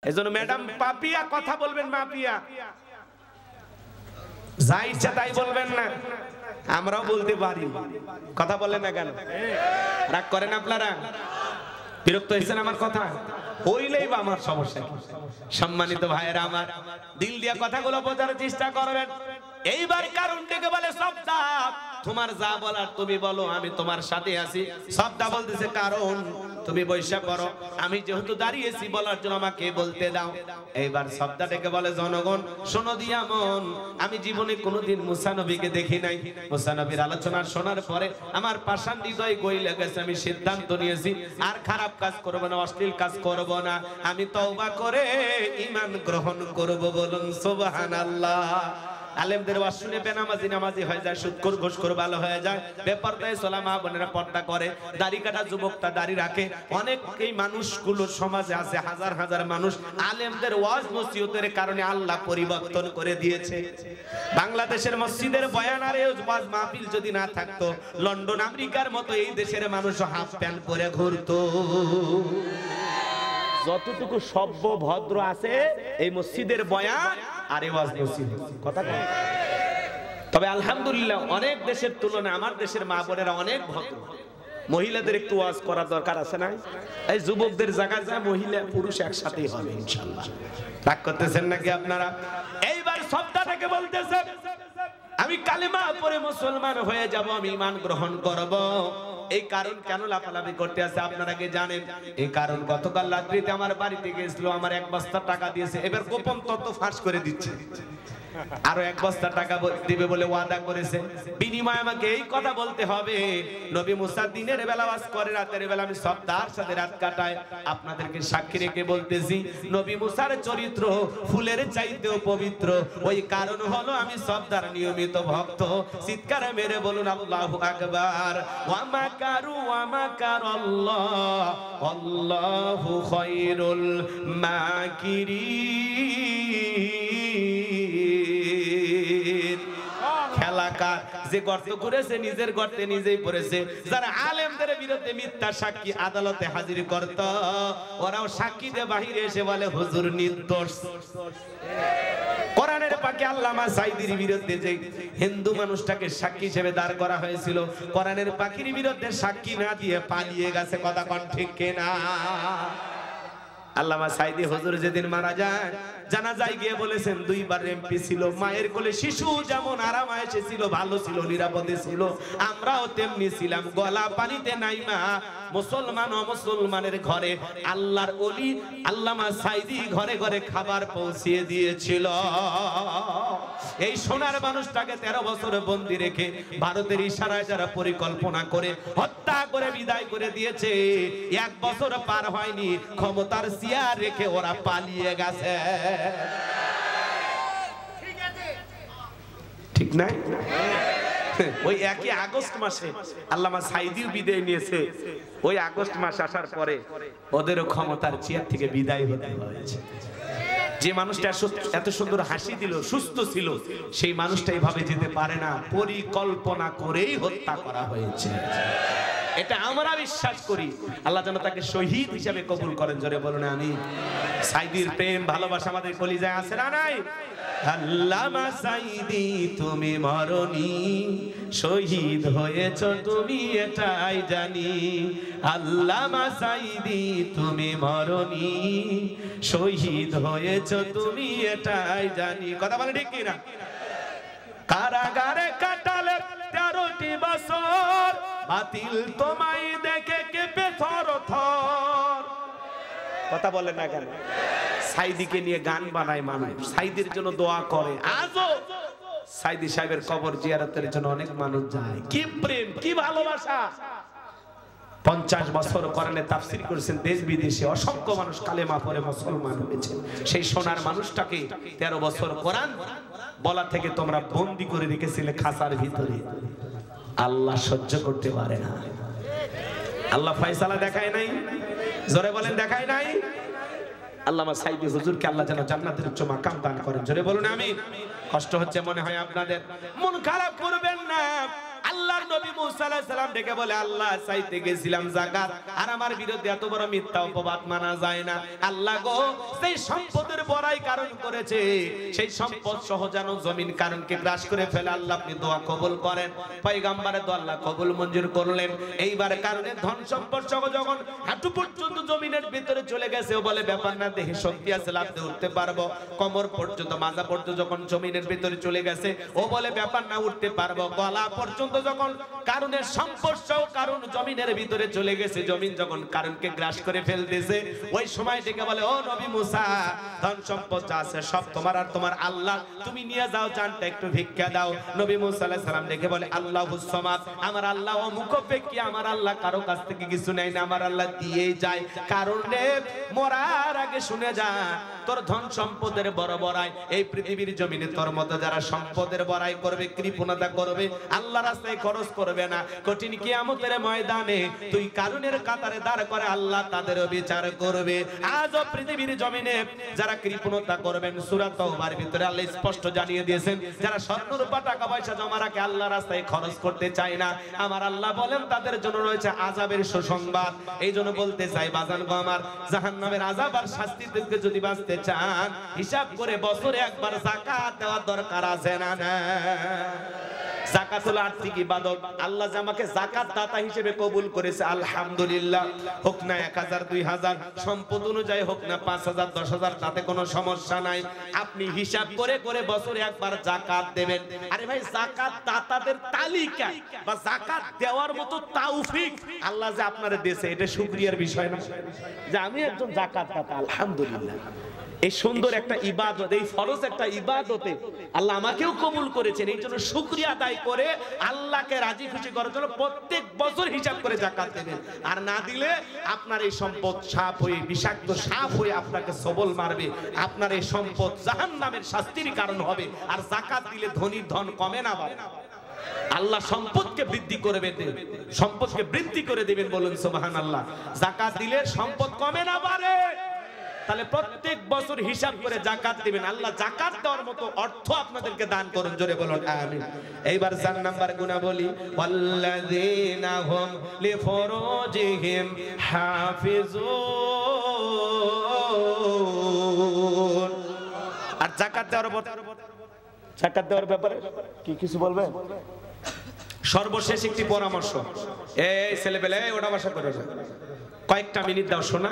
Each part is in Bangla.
এজন্য ম্যাডাম পাপিয়া কথা বলবেন মাপিয়া, যা ইচ্ছা তাই বলবেন না। আমরাও বলতে পারি, কথা বলেন না কেন? রাগ করেন আপনারা? বিরক্ত হয়েছেন আমার কথা? হইলেই বা আমার সমস্যা কি? সম্মানিত ভাইয়েরা আমার, দিল দিয়া কথাগুলো বোঝার চেষ্টা করবেন। এইবার কারণ থেকে বলে সবদা, তোমার যা বলার তুমি বলো, আমি তোমার সাথে আছি। সবদা বলতেছে কারণ তুমি বৈশা করো, আমি যেহেতু দাঁড়িয়েছি বলার জন্য আমাকে বলতে দাও। এইবার সবদা ডেকে বলে জনগণ শোনো দিয়া মন, আমি জীবনে কোনোদিন মুসা নবীকে দেখি নাই। মুসা নবীর আলোচনা শোনার পরে আমার পাষাণ হৃদয় গইলে গেছে। আমি সিদ্ধান্ত নিয়েছি আর খারাপ কাজ করব না, অশ্লীল কাজ করব না। আমি তওবা করে ঈমান গ্রহণ করব। বলুন সুবহানাল্লাহ। আলেমদের ওয়াজ শুনে বেনামাজি নামাজি হয়ে যায়, সুদখোর ঘুষখোর ভালো হয়ে যায়, বেপরদায় চলা মা বোনেরা পর্দা করে, দাড়ি কাটা যুবকটা দাড়ি রাখে। অনেকেই মানুষগুলো সমাজে আছে, হাজার হাজার মানুষ আলেমদের ওয়াজ নসিহতের কারণে আল্লাহ পরিবর্তন করে দিয়েছে। বাংলাদেশের মসজিদের বয়ান আর ওয়াজ মাহফিল যদি না থাকতো, লন্ডন আমেরিকার মতো এই দেশের মানুষ হাফ প্যান্ট পরে ঘুরতো। যতটুকু সভ্য ভদ্র আছে এই মসজিদের বয়ান আর এই ওয়াজ নসিহত, কথা কয়। তবে আলহামদুলিল্লাহ অনেক দেশের তুলনায় আমার দেশের মা বোনেরা অনেক ভদ্র। মহিলাদের একটু ওয়াজ করা দরকার আছে না? এই যুবকদের জায়গায় যায় মহিলা পুরুষ একসাথেই হবে ইনশাআল্লাহ। রাগ করতেছেন নাকি আপনারা? এইবার সবটাকে বলতেছে আমি কালেমা পড়ে মুসলমান হয়ে যাব, আমি ঈমান গ্রহণ করব। এই কারণ কেন লাফালাফি করতে আছে আপনারা কি জানেন? এই কারণ গতকাল রাত্রিতে আমার বাড়িতে গেছিল, আমার 1 বস্তা টাকা দিয়েছে। এবার গোপন তথ্য ফাঁস করে দিচ্ছে, আরো 1 বস্তা টাকা দিবে বলে ওয়াদা করেছে। বিনিময়ে আমাকে এই কথা বলতে হবে, নবী মুসা দিনের বেলা ওয়াজ করে, রাতের বেলা আমি সবদার সাথে রাত কাটাই। আপনাদেরকে সাক্ষী রেখে বলতেছি, নবী মুসার চরিত্র ফুলের চাইতেও পবিত্র। ওই কারণ হলো আমি সবদার নিয়মিত ভক্ত। চিৎকার মেরে বলুন আল্লাহু আকবার। ওয়া মাকারু ওয়া মাকারাল্লাহ আল্লাহু খায়রুল মাকিরিন। খেলাকার যে গর্ত করেছে নিজের গর্তে নিজেই পড়েছে। যারা আলেমদের বিরুদ্ধে মিথ্যা সাক্ষী আদালতে হাজির করত, ওরাও সাক্ষী দিয়ে বাহিরে এসে বলে হুজুর নির্দোষ। কোরআনের পাকে আল্লামা সাঈদীর বিরুদ্ধে যে হিন্দু মানুষটাকে সাক্ষী হিসেবে দাঁড় করা হয়েছিল, কোরআনের পাখির বিরুদ্ধে সাক্ষী না দিয়ে পালিয়ে গেছে। কথা কোন ঠিক কিনা? আল্লামা সাঈদী হুজুর যেদিন মারা যায়, জানাজায় গিয়ে বলেছেন 2 বার এমপি ছিল, মায়ের কোলে শিশু যেমন আরামায়েশে ছিল, ভালো ছিল, নিরাপদে ছিল, আমরাও তেমনি ছিলাম। গলা পানিতে নাইমা মুসলমান ও মুসলমানের ঘরে আল্লাহর ওলি আল্লামা সাঈদী ঘরে ঘরে খাবার পৌঁছিয়ে দিয়েছিল। এই সোনার মানুষটাকে 13 বছর বন্দী রেখে ভারতের ইশারায় যারা পরিকল্পনা করে হত্যা করে বিদায় করে দিয়েছে, 1 বছর পার হয়নি, ক্ষমতার চেয়ার রেখে ওরা পালিয়ে গেছে। ঠিক না? ওই 1 আগস্ট মাসে আল্লামা সাঈদীর বিদায় নিয়েছে। ওই আগস্ট মাস আসার পরে ওদেরও ক্ষমতার চেয়ার থেকে বিদায় হতে হয়েছে। যে মানুষটা এত সুন্দর হাসি দিল, সুস্থ ছিল, সেই মানুষটা এইভাবে যেতে পারে না, পরিকল্পনা করেই হত্যা করা হয়েছে। এটা আমরা বিশ্বাস করি। আল্লাহ যেন তাকে শহীদ হিসেবে কবুল করেন। জোরে বলুন আমিন। সাঈদীর প্রেম ভালোবাসা আমাদের কলিজায় আছে না নাই? আল্লামা সাঈদী তুমি মরনি, শহীদ হয়েছ তুমি এটাই জানি। আল্লামা সাঈদী তুমি মরনি, শহীদ হয়েছ তুমি এটাই জানি। কথা বলে ঠিক কিনা? কারাগারে কাটালে 13টি বছর, বাতিল তোমায় দেখে কেঁপে থরথর। কথা বলে না কেন? সাঈদীকে নিয়ে গান বানায় মানুষ, সাঈদীর জন্য দোয়া করে। আজও সাঈদী সাহেবের কবর জিয়ারতের জন্য অনেক মানুষ যায়। কি প্রেম, কি ভালোবাসা! 50 বছর কোরআনে তাফসীর করেছেন, দেশ বিদেশে অসংখ্য মানুষ কালেমা পড়ে মুসলমান হয়েছে। সেই সোনার মানুষটাকে 13 বছর কোরআন বলা থেকে তোমরা বন্দী করে রেখেছিলে খাঁচার ভিতরে। আল্লাহ সহ্য করতে পারে না। আল্লাহ ফয়সালা দেখায় নাই? জোরে বলেন দেখায় নাই? আল্লামা সাঈদী হুজুরকে আল্লাহ যেন জান্নাতের উচ্চ মাকাম দান করেন। জোরে বলুন আমিন। কষ্ট হচ্ছে মনে হয় আপনাদের, মন খারাপ করবেন না। আল্লাহর নবী মুসা আলাইহিস সালাম ডেকে বলে আল্লাহ চাইতে গেছিলাম যাকাত আর আমার বিরুদ্ধে এত বড় মিথ্যা অপবাদ মানা যায় না। আল্লাহ গো সেই সম্পদের বড়াই কারণ করেছে সেই সম্পদ সহ যেন জমিন কারণকে গ্রাস করে ফেলে। আল্লাহ আপনি দোয়া কবুল করেন। পয়গম্বরের দোয়া আল্লাহ কবুল মঞ্জুর করলেন। এইবার কারণে ধন সম্পদ সহ যখন হাঁটু পর্যন্ত জমিনের ভিতরে চলে গেছে ও বলে ব্যাপার না, দেহে শক্তি আছে, লাফতে উঠতে পারবো। কোমর পর্যন্ত মাজা পর্যন্ত যখন জমিনের ভিতরে চলে গেছে ও বলে ব্যাপার না, উঠতে পারবো। গলা পর্যন্ত যখন কারণের সম্পদ সহ কারণ জমিনের ভিতরে চলে গেছে, জমিন যখন কারণকে গ্রাস করে ফেলতেছে, ওই সময় ডেকে বলে ও নবী মুসা ধন সম্পদ যা আছে সব তোমার আর তোমার আল্লাহ, তুমি নিয়ে যাও, জানটা একটু ভিক্ষা দাও। নবী মুসা আলাইহিস সালাম ডেকে বলে আল্লাহুস সামাদ, আমার আল্লাহ অমুখাপেক্ষী, আমার আল্লাহ কারো কাছ থেকে কিছু নেয় না, আমার আল্লাহ দিয়েই যায়। কারণে মরার আগে শুনে যা তোর ধন সম্পদের বড় বড়াই এই পৃথিবীর জমিনে তোর মতো যারা সম্পদের বড়াই করবে, কৃপণতা করবে, আল্লাহ রাস্তায় খরচ করবে না, কঠিন কিয়ামতের ময়দানে তুই কারণের কাতারে দাঁড় করে আল্লাহ তাদেরও বিচার করবে। আজও পৃথিবীর জমিনে যারা কৃপণতা করবেন, সূরা তাওবার ভিতরে আল্লাহ স্পষ্ট জানিয়ে দিয়েছেন, যারা স্বর্ণ রূপা টাকা পয়সা জমা রাখে, আল্লাহ রাস্তায় খরচ করতে চায় না, আমার আল্লাহ বলেন তাদের জন্য রয়েছে আযাবের সুসংবাদ। এই জন্য বলতে চাই বাজান গো আমার, জাহান্নামের আযাব আর শাস্তি থেকে যদি বাঁচতে চান, হিসাব করে বছরে একবার যাকাত দেওয়ার দরকার আছে না? না, যাকাত হলো আর্থিক ইবাদত। আল্লাহ যে আমাকে যাকাত দাতা হিসেবে কবুল করেছে, আলহামদুলিল্লাহ। হোক না 1000 2000 সম্পদ অনুযায়ী, হোক না 5000 10000, তাতে কোনো সমস্যা নাই। আপনি হিসাব করে করে বছরে একবার যাকাত দেবেন। আরে ভাই, যাকাত দাতাদের তালিকা বা যাকাত দেওয়ার মতো তৌফিক আল্লাহ যে আপনারে দিয়েছে, এটা শুকরিয়ার বিষয় না যে আমি একজন যাকাত দাতা, আলহামদুলিল্লাহ। এই সুন্দর একটা ইবাদত, এই ফরজ একটা ইবাদতে আল্লাহ আমাকেও কবুল করেছেন। এই জন্য শুকরিয়া আদায় করে আল্লাহকে রাজি খুশি করার জন্য প্রত্যেক বছর হিসাব করে যাকাত দেবেন। আর না দিলে আপনার এই সম্পদ সাপ হয়ে, বিষাক্ত সাপ হয়ে আপনাকে সবল মারবে, আপনার এই সম্পদ জাহান্নামের শাস্তির কারণ হবে। আর যাকাত দিলে ধনীর ধন কমে না বাড়ে, আল্লাহ সম্পদকে বৃদ্ধি করবে, সম্পদকে বৃদ্ধি করে দেবেন। বলুন সুবহানাল্লাহ। যাকাত দিলে সম্পদ কমে না বাড়ে। তাহলে প্রত্যেক বছর হিসাব করে যাকাত দিবেন। আল্লাহ যাকাত দেওয়ার মতো অর্থ আপনাদেরকে দান করুন, জোরে বলুন আমিন। এইবার 4 নাম্বার গুনাহ বলি, ওয়াল্লাযীনা হুম লিফুরুজিহিম হাফিজুন। আর যাকাত দেওয়ার ব্যাপারে কি কিছু বলবেন? সর্বশেষ একটি পরামর্শ, এই ছেলেবেলে ওটা ভাষা করে কয়েকটা মিনিট দাও শোনা,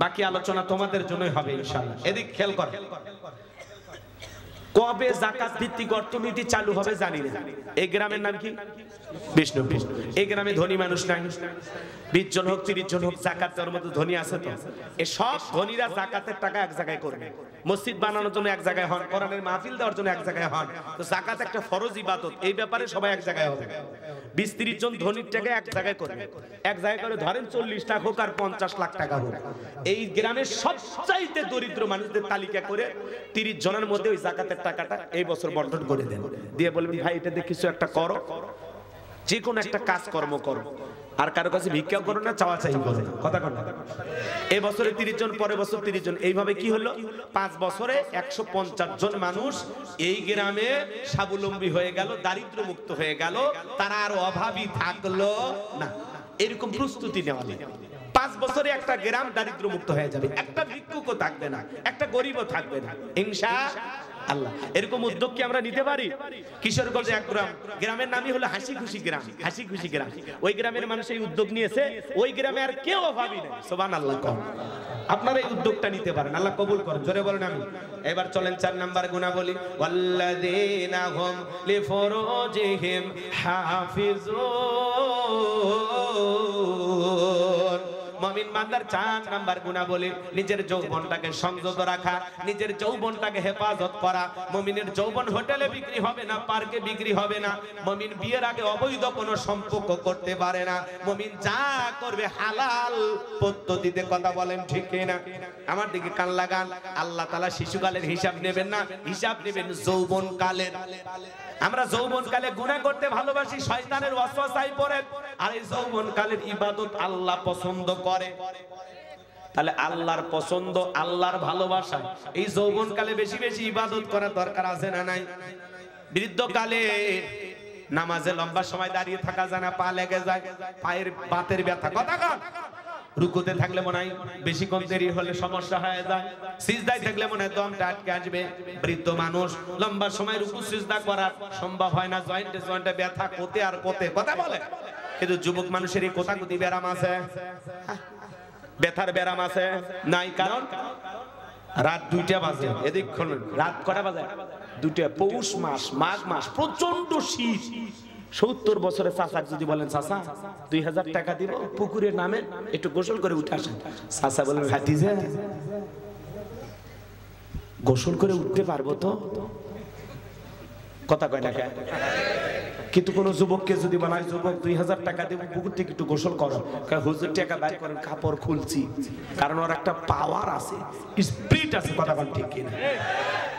বাকি আলোচনা তোমাদের জন্যই হবে ইনশাআল্লাহ। এদিক খেয়াল কর। কবে যাকাত ভিত্তিক অর্থনীতি চালু হবে জানি না। এই গ্রামের নাম কি? বিষ্ণুপুর। এই গ্রামে ধনী মানুষ নাই, 20 জন হোক 30 জন হোক, যাকাত দেওয়ার মতো ধনী আছে তো? এই সব ধনীরা যাকাতের টাকা এক জায়গায় করবে, মসজিদ বানানোর জন্য এক জায়গায় হন, কোরআনের মাহফিল দেওয়ার জন্য এক জায়গায় হন। তো যাকাত একটা ফরজ ইবাদত, এই ব্যাপারে সবাই এক জায়গায় হবে। 20-30 জন ধনীর টাকা এক জায়গায় করবে, এক জায়গায় করে ধরেন 40 লাখ হোক আর 50 লাখ টাকা হোক, এই গ্রামের সবচাইতে দরিদ্র মানুষদের তালিকা করে 30 জনের মধ্যে ওই যাকাতের টাকাটা এই বছর বন্টন করে দেন, দিয়ে বলবেন ভাই এটা দিয়ে কিছু একটা করো, যে কোনো একটা কাজকর্ম করো, আর কারো কাছে ভিক্ষা করো না, চাওয়া চাই করো না, কথা কর না। এই বছরে 30 জন, পরের বছর 30 জন, এইভাবে কি হলো 5 বছরে 150 জন মানুষ এই গ্রামে স্বাবলম্বী হয়ে গেল, দারিদ্র মুক্ত হয়ে গেল, তারা আর অভাবী থাকলো না। এরকম প্রস্তুতি নেওয়া যায়। 5 বছরে একটা গ্রাম দারিদ্র মুক্ত হয়ে যাবে, একটা ভিক্ষুকও থাকবে না, একটা গরিবও থাকবে না ইনশাআল্লাহ। এরকম উদ্যোগ কি আমরা নিতে পারি? কিশোরগঞ্জে এক গ্রাম, গ্রামের নামই হলো হাসি খুশি গ্রাম, হাসি খুশি গ্রাম। ওই গ্রামের মানুষ এই উদ্যোগ নিয়েছে, ওই গ্রামে আর কেউ অভাবী নেই। সুবহানাল্লাহ। আপনারা এই উদ্যোগটা নিতে পারেন, আল্লাহ কবুল করেন, জোরে বলেন আমি। এবার চলেন 4 নাম্বার গুনাহ বলি, ওয়াল্লাযীনা হুম লিফুরুজিহিম হাফিজুন। মুমিন বান্দার 4 নাম্বার গুনাহ বলি, নিজের যৌবনটাকে সংযত রাখা, নিজের যৌবনটাকে হেফাজত করা। মুমিনের যৌবন হোটেলে বিক্রি হবে না, পার্কে বিক্রি হবে না। মুমিন বিয়ের আগে অবৈধ কোনো সম্পর্ক করতে পারে না। মুমিন যা করবে হালাল পদ্ধতিতে, কথা বলেন ঠিক কিনা? আমার দিকে কান লাগান। আল্লাহ তাআলা শিশুকালের হিসাব নেবেন না, হিসাব নেবেন যৌবনকালের। আমরা যৌবনকালে গুনাহ করতে ভালোবাসি, শয়তানের ওয়াসওয়াসায় পড়ে, আর এই যৌবনকালের ইবাদত আল্লাহ পছন্দ করে। তাহলে আল্লাহর পছন্দ, আল্লাহর ভালোবাসা, এই যৌবনকালে বেশি বেশি ইবাদত করার দরকার আছে না নাই? বৃদ্ধকালে নামাজে লম্বা সময় দাঁড়িয়ে থাকা যায় না, পা লেগে যায়, পায়ের বাতের ব্যথা। কথা কন। রুকুতে থাকলে মনে হয় বেশিক্ষণ দেরি হলে সমস্যা হয়ে যায়, সিজদায় থাকলে মনে হয় দমটা আটকে আসবে। বৃদ্ধ মানুষ লম্বা সময় রুকু সিজদা করা সম্ভব হয় না, জয়েন্টে জয়েন্টে ব্যথা কোতে আর কোতে। কথা বলে। কিন্তু যুবক মানুষের এই কোথাকুতি ব্যারাম আছে, ব্যথার ব্যারাম আছে নাই? কারণ রাত 2টা বাজে, এদিক রাত কটা বাজে? 2টা। পৌষ মাস, মাঘ মাস, প্রচন্ড শীত। 70 বছরের চাচার যদি বলেন চাচা 2000 টাকা দিব পুকুরে নামে একটু গোসল করে উঠে আসেন, চাচা বলেন ভাতিজা গোসল করে উঠতে পারবো তো? কথা কয় না। কিন্তু কোন যুবককে যদি বলা হয় যুবক 2000 টাকা দিব পুকুর থেকে একটু গোসল করো, হুজুর টাকা বাইর করেন, কাপড় খুলছি। কারণ ওর একটা পাওয়ার আছে, স্পিরিট আছে। কথা বল ঠিক কিনা?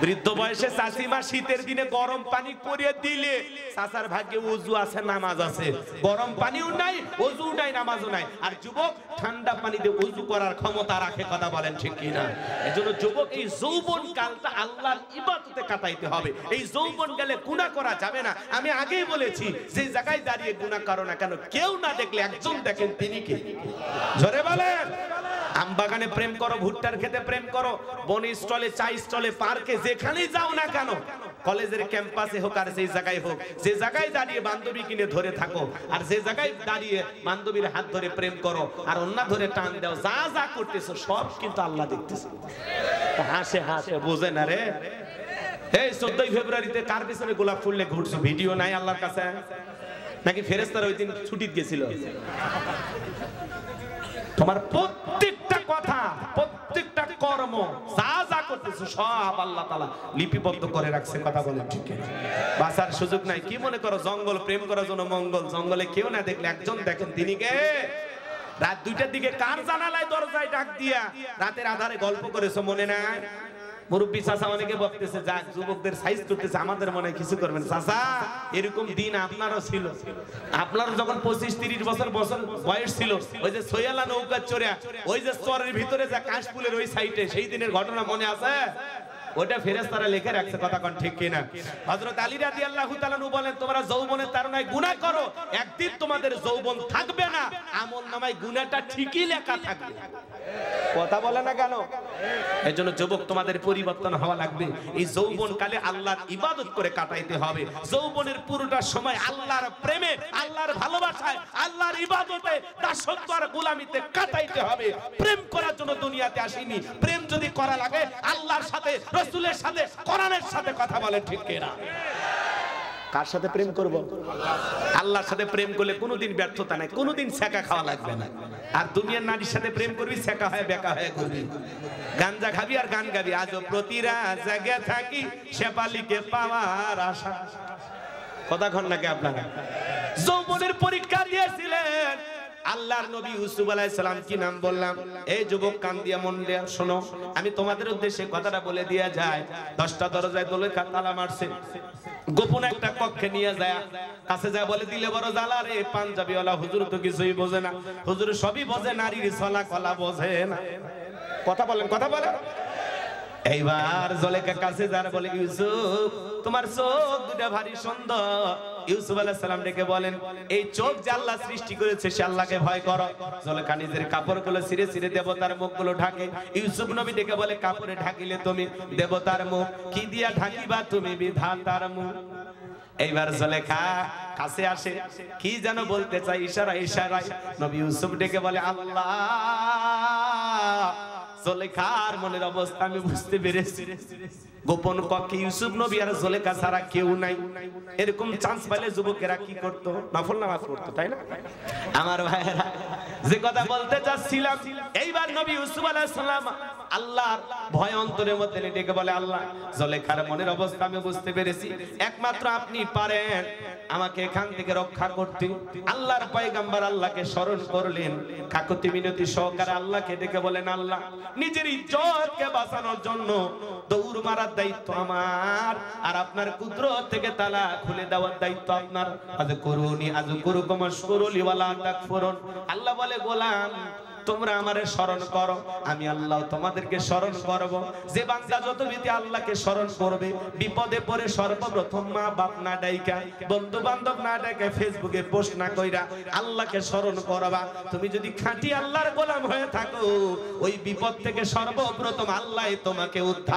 বৃদ্ধ বয়সে চাচিমা শীতের দিনে গরম পানি করে দিলে চাচার ভাগ্যে ওযু আছে, নামাজ আছে। গরম পানিও নাই, ওযু নাই, নামাজও নাই। আর যুবক ঠান্ডা পানিতে ওযু করার ক্ষমতা রাখে। কথা বলেন ঠিক কিনা? এজন্য যুবক এই যৌবন কালটা আল্লাহর ইবাদতে কাটাইতে হবে। এই যৌবন কালে গুনাহ করা যাবে না। আমি আগেই বলেছি, যে জায়গায় দাঁড়িয়ে গুনাহ করো না কেন, কেউ না দেখলে একজন দেখেন, তিনি কে? জোরে বলেন। আমবাগানে প্রেম করো, ভুট্টার খেতে প্রেম করো, বনি স্টলে, চা স্টলে, পার্কে, যেখানেই যাও না কেন, কলেজের ক্যাম্পাসে হোক আর সেই জায়গায় হোক, যে জায়গায় দাঁড়িয়ে বান্ধবী কিনে ধরে থাকো, আর যে জায়গায় দাঁড়িয়ে বান্ধবীর হাত ধরে প্রেম করো আর অন্য ধরে টান দাও, যা যা করতেছো সব কিন্তু আল্লাহ দেখতেছে। হাসে হাসে বোঝে না রে। এই 14 ফেব্রুয়ারিতে কার পিছনে গোলাপ ফুললে ঘুরছো? ভিডিও নাই আল্লাহর কাছে? নাকি ফেরেশতারা ওই দিন ছুটিতে গেছিল? তোমার প্রত্যেকটা কথা, প্রত্যেকটা কর্ম, যা যা করতেছো সব আল্লাহ তাআলা লিপিবদ্ধ করে রাখছে। কথা বলেন ঠিক কিনা? বাঁচার সুযোগ নাই। কি মনে করো জঙ্গল প্রেম করার জন্য মঙ্গল? জঙ্গলে কেউ না দেখলে একজন দেখেন, তিনি কে? রাত 2টার দিকে কার জানালায় দরজায় ডাক দিয়া রাতের আধারে গল্প করেছো, মনে নাই? মুরব্বী চাচা অনেকে বলতেছে যাক যুবকদের সাইজ করতেছে, আমাদের মনে কিছু করবেন। চাচা এরকম দিন আপনারও ছিল। আপনারও যখন 25-30 বছর বয়স ছিল, ওই যে সৈয়ালা নৌকা চড়ে ওই যে চরের ভিতরে যা কাশফুলের ওই সাইডে, সেই দিনের ঘটনা মনে আছে? ওটা ফেরেশতারা লিখে রাখছে। কথা কোন ঠিক কিনা? হযরত আলী রাদিয়াল্লাহু তাআলা বলেন, তোমরা যৌবনের তাড়নায় গুনাহ করো, একদিন তোমাদের যৌবন থাকবে না, আমলনামায় গুনাহটা ঠিকই লেখা থাকবে। কথা বলে না কেন? এজন্য যুবক তোমাদের পরিবর্তন হওয়া লাগবে। এই যৌবন কালে আল্লাহর ইবাদত করে কাটাইতে হবে। যৌবনের পুরোটা সময় আল্লাহর প্রেমে, আল্লাহর ভালোবাসায়, আল্লাহর ইবাদতে, দাসত্ব আর গোলামিতে কাটাইতে হবে। প্রেম করার জন্য দুনিয়াতে আসিনি। প্রেম যদি করা লাগে আল্লাহর সাথে, রাসূলের সাথে, কোরআনের সাথে। কথা বলে ঠিক কিনা? কার সাথে প্রেম করব? আল্লাহর সাথে প্রেম করলে কোনোদিন ব্যর্থতা নাই, কোনোদিন ছ্যাঁকা খাওয়া লাগবে না। আর দুনিয়ার নারীর সাথে প্রেম করবি, ছ্যাঁকা হয় বেকা হয়ে করবি, গাঞ্জা খাবি আর গান গাবি। আজও প্রতিরা জায়গা থাকি শেফালিকে পাওয়ার আশা। কথা কন নাকি আপনারা? যৌবনের পরীক্ষা দিয়েছিলেন আল্লাহর নবী ইউসুফ আলাইহিস সালাম। কি নাম বললাম? এই যুবক কান দিয়া মন দিয়া শোনো, আমি তোমাদের উদ্দেশ্যে কথাটা বলে দিয়া যায়। 10টা দরজায় জুলেখা তালা মারছে, গোপন একটা কক্ষে নিয়ে যায়, কাছে যায় বলে দিলে বড় জ্বালা রে, পাঞ্জাবিওয়ালা হুজুর তো কিছুই বোঝে না, হুজুর সবই বোঝে, নারীর ছলা কলা বোঝে না। কথা বলেন, কথা বলেন। এইবার জুলেখা কাছে যারা বলে, ইউসুফ তোমার চোখ দুটা ভারী সুন্দর। ইউসুফ আলাইহিস সালাম ডেকে বলেন, এই চোখ যে আল্লাহ সৃষ্টি করেছে সে আল্লাহকে ভয় করো। জুলেখা নিজের কাপড়গুলো ছিঁড়ে ছিঁড়ে দেবতার মুখগুলো ঢাকে। ইউসুফ নবী ডেকে বলে, কাপড়ে ঢাকিলে তুমি দেবতার মুখ, কি দিয়া ঢাকিবা তুমি বিধাতার মুখ। এইবার জুলেখা কাছে আসে, কি যেন বলতে চাই, ইশারা ইশারায় নবী ইউসুফ ডেকে বলে, আল্লাহ। জুলেখার মনের অবস্থা আমি বুঝতে পেরেছি। গোপন কক্ষে ইউসুফ নবী আর জুলেখা ছাড়া কেউ নাই। এরকম চান্স পেলে যুবকেরা কি করতো? নফল নামাজ পড়তো, তাই না? আমার ভাইয়েরা, যে কথা বলতে চাচ্ছিলাম, এইবার নবী ইউসুফ আলাইহিস সালাম আল্লাহর ভয় অন্তরের মধ্যে ডেকে বলে, আল্লাহ জুলেখার মনের অবস্থা আমি বুঝতে পেরেছি, একমাত্র আপনি পারেন আমাকে এখান থেকে রক্ষা করতে। আল্লাহর পয়গম্বর আল্লাহকে স্মরণ করলেন, কাকুতি মিনতি সহকারে আল্লাহকে ডেকে বলেন, আল্লাহ নিজের ইজ্জতকে বাঁচানোর জন্য দৌড় মারার দায়িত্ব আমার, আর আপনার কুদরত থেকে তালা খুলে দেওয়ার দায়িত্ব আপনার। আজ করুনি আজ করুকুম আশকুরুলি ওয়ালা তাকফুরুন। আল্লাহ বলে, গোলাম তোমরা আমারে স্মরণ করো, আমি আল্লাহ তোমাদেরকে স্মরণ করব। যে বান্দা যত বেশি আল্লাহকে স্মরণ করবে, বিপদে পড়ে সর্বপ্রথম মা বাপ না ডাইকা, বন্ধু বান্ধব না ডাইকা, ফেসবুকে পোস্ট না কইরা আল্লাহকে স্মরণ করবা। তুমি যদি খাঁটি আল্লাহর গোলাম হয়ে থাকো, ওই বিপদ থেকে সর্বপ্রথম আল্লাহ তোমাকে উদ্ধার